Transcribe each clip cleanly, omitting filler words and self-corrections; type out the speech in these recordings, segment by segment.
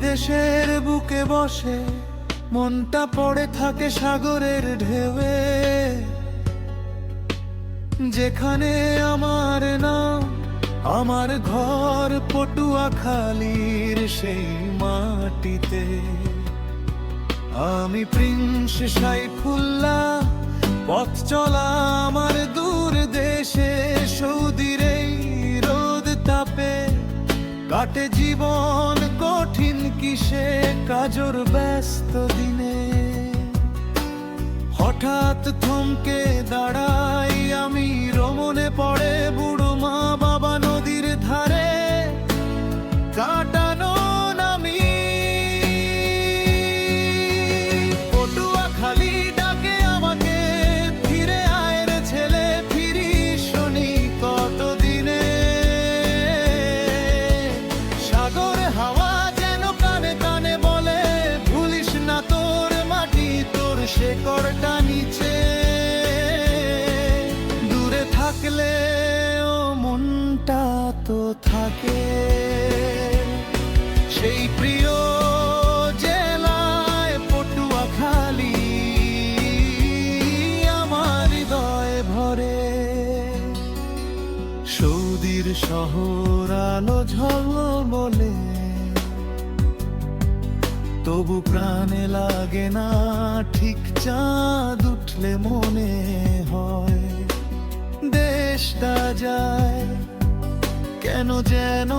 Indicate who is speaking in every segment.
Speaker 1: বিদেশের বুকে বসে মনটা পড়ে থাকে সাগরের ঢেউয়ে, যেখানে আমার নাম, আমার ঘর পটুয়াখালীর সেই মাটিতে। আমি প্রিন্স সাইফুল্লাহ, পথ চলা আমার দূর দেশে, সৌদির এই রোদ তাপে কাটে জীবন কঠিন কিসে কাজর ব্যস্ত দিনে। হঠাৎ থমকে দাঁড়াই আমি, রমণে পড়ে বুড়ো মা বাবা নদীর ধারে কাটানো নামি। পটুয়াখালী ডাকে আমাকে, ফিরে আয় রে ছেলে, ফিরি শনি কতদিনে। সাগর হাওয়া যেন কানে কানে বলে, ভুলিস না তোর মাটি, তোর শেকড়টা নিচে। দূরে থাকলে ও মনটা তো থাকে সেই প্রিয় জেলায় পটুয়াখালী, আমার হৃদয় ভরে। সৌদির শহর আলো ঝলমলে, তবু প্রাণে লাগে না ঠিক, চাঁদ উঠলে মনে হয় দেশটা যায় কেন যেন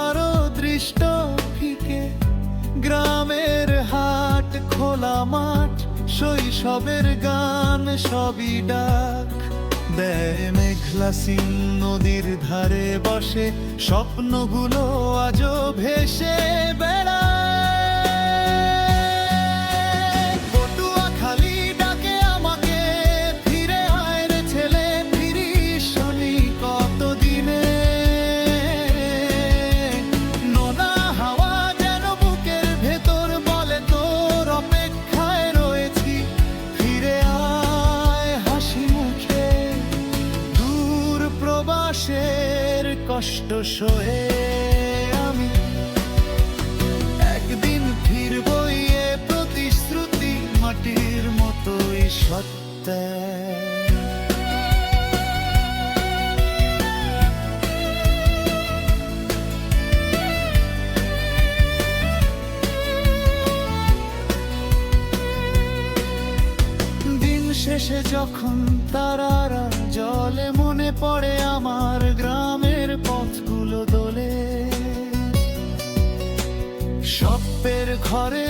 Speaker 1: আরো দৃষ্ট ফিকে। গ্রামের হাট, খোলা মাঠ, শৈশবের গান সবই ডাক দেয়। মেঘলা সিং নদীর ধারে বসে, স্বপ্নগুলো আজও ভেসে বেড়ায়। পটুয়াখালী ডাকে আমাকে, ফিরে আয় রে ছেলে, ফিরি শনি কতদিনে। নোনা হাওয়া যেন বুকের ভেতর বলে, তোর অপেক্ষায় রয়েছি, ফিরে আয় হাসি মুখে। দূর প্রবাসের কষ্ট সয়ে আমি একদিন ফিরবই, এ প্রতিশ্রুতি মাটির মতোই সত্য। দিন শেষে যখন তারারা জলে, মনে পড়ে আমার গ্রামের পথগুলো দোলে। স্বপ্নের ঘরে